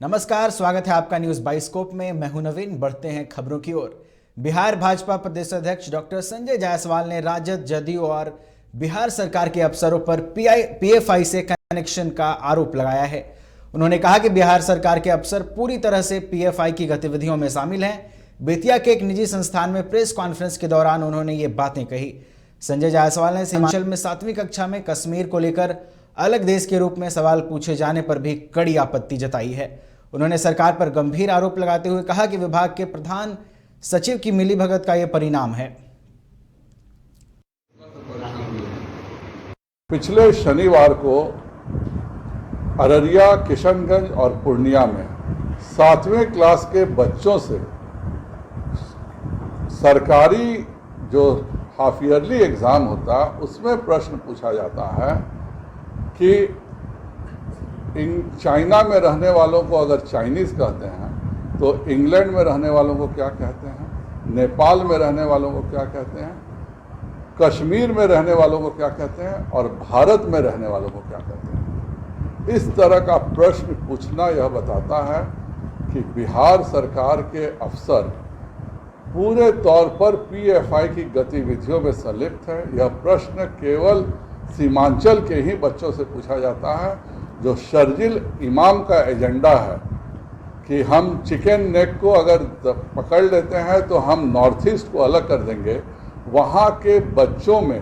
नमस्कार, स्वागत है आपका न्यूज बाइस्कोप में। मैं हूं नवीन। बढ़ते हैं खबरों की ओर। बिहार भाजपा प्रदेश अध्यक्ष डॉक्टर संजय जायसवाल ने राजद, जदयू और बिहार सरकार के अफसरों पर पीएफआई से कनेक्शन का आरोप लगाया है। उन्होंने कहा कि बिहार सरकार के अफसर पूरी तरह से पीएफआई की गतिविधियों में शामिल हैं। बेतिया के एक निजी संस्थान में प्रेस कॉन्फ्रेंस के दौरान उन्होंने ये बातें कही। संजय जायसवाल ने सीमांचल में 7वीं कक्षा में कश्मीर को लेकर अलग देश के रूप में सवाल पूछे जाने पर भी कड़ी आपत्ति जताई है। उन्होंने सरकार पर गंभीर आरोप लगाते हुए कहा कि विभाग के प्रधान सचिव की मिलीभगत का यह परिणाम है। पिछले शनिवार को अररिया, किशनगंज और पूर्णिया में 7वें क्लास के बच्चों से सरकारी जो हाफ ईयरली एग्ज़ाम होता है उसमें प्रश्न पूछा जाता है कि चाइना में रहने वालों को अगर चाइनीज़ कहते हैं तो इंग्लैंड में रहने वालों को क्या कहते हैं, नेपाल में रहने वालों को क्या कहते हैं, कश्मीर में रहने वालों को क्या कहते हैं और भारत में रहने वालों को क्या कहते हैं। इस तरह का प्रश्न पूछना यह बताता है कि बिहार सरकार के अफसर पूरे तौर पर पीएफआई की गतिविधियों में संलिप्त है। यह प्रश्न केवल सीमांचल के ही बच्चों से पूछा जाता है। जो शर्जिल इमाम का एजेंडा है कि हम चिकन नेक को अगर पकड़ लेते हैं तो हम नॉर्थ ईस्ट को अलग कर देंगे, वहाँ के बच्चों में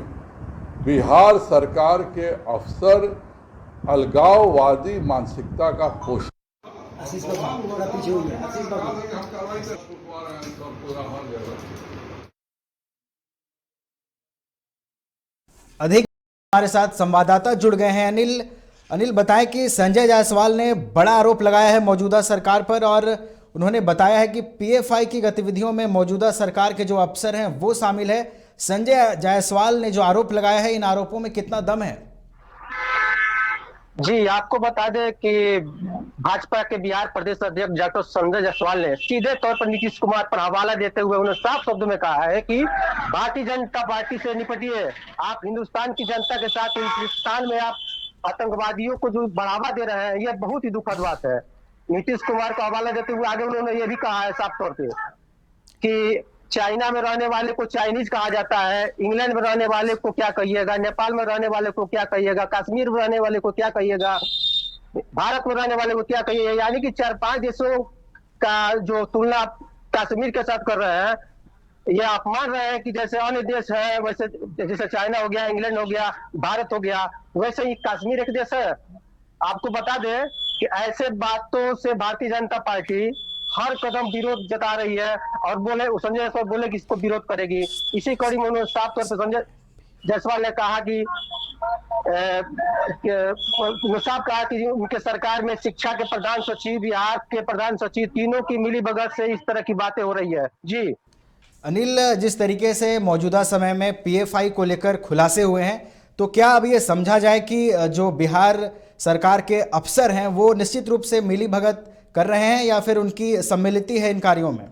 बिहार सरकार के अफसर अलगाववादी मानसिकता का पोषण। अधिक हमारे साथ संवाददाता जुड़ गए हैं। अनिल बताएं कि संजय जायसवाल ने बड़ा आरोप लगाया है मौजूदा सरकार पर और उन्होंने बताया है कि पीएफआई की गतिविधियों में मौजूदा सरकार के जो अफसर हैं वो शामिल है। संजय जायसवाल ने जो आरोप लगाया है, इन आरोपों में कितना दम है? जी, आपको बता दें कि भाजपा के बिहार प्रदेश अध्यक्ष डॉक्टर संजय जायसवाल ने सीधे तौर पर नीतीश कुमार पर हवाला देते हुए उन्होंने साफ शब्दों में कहा है कि भारतीय जनता पार्टी से निपटिए। आप हिंदुस्तान की जनता के साथ हिंदुस्तान में आप आतंकवादियों को जो बढ़ावा दे रहे हैं, यह बहुत ही दुखद बात है। नीतीश कुमार को हवाला देते हुए आगे उन्होंने यह भी कहा है साफ तौर पे कि चाइना में रहने वाले को चाइनीज कहा जाता है, इंग्लैंड में रहने वाले को क्या कहिएगा, नेपाल में रहने वाले को क्या कहिएगा, कश्मीर में रहने वाले को क्या कहिएगा, भारत में रहने वाले को क्या कहिएगा। यानी कि 4-5 देशों का जो तुलना कश्मीर के साथ कर रहे हैं, यह आप मान रहे हैं कि जैसे अन्य देश है, वैसे जैसे चाइना हो गया, इंग्लैंड हो गया, भारत हो गया, वैसे ही कश्मीर एक देश है। आपको बता दें कि ऐसे बातों से भारतीय जनता पार्टी हर कदम विरोध जता रही है और संजय जायसवाल बोले कि इसको विरोध करेगी। इसी कड़ी में उन्होंने साफ तौर पर संजय जायसवाल ने कहा कि साफ कहा कि उनके सरकार में शिक्षा के प्रधान सचिव, बिहार के प्रधान सचिव, तीनों की मिलीभगत से इस तरह की बातें हो रही है। जी अनिल, जिस तरीके से मौजूदा समय में पीएफआई को लेकर खुलासे हुए हैं, तो क्या अब ये समझा जाए कि जो बिहार सरकार के अफसर हैं वो निश्चित रूप से मिलीभगत कर रहे हैं या फिर उनकी सम्मिलिति है इन कार्यों में?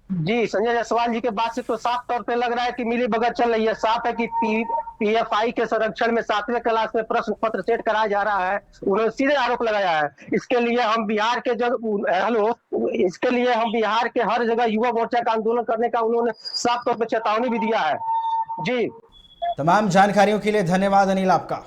जी, संजय जायसवाल जी के बात से तो साफ तौर पे लग रहा है कि मिलीभगत चल रही है। साफ है कि पीएफआई के संरक्षण में 7वें क्लास में प्रश्न पत्र सेट कराया जा रहा है। उन्होंने सीधे आरोप लगाया है। इसके लिए हम बिहार के हर जगह युवा मोर्चा का आंदोलन करने का उन्होंने साफ तौर पर चेतावनी भी दिया है। जी, तमाम जानकारियों के लिए धन्यवाद अनिल आपका।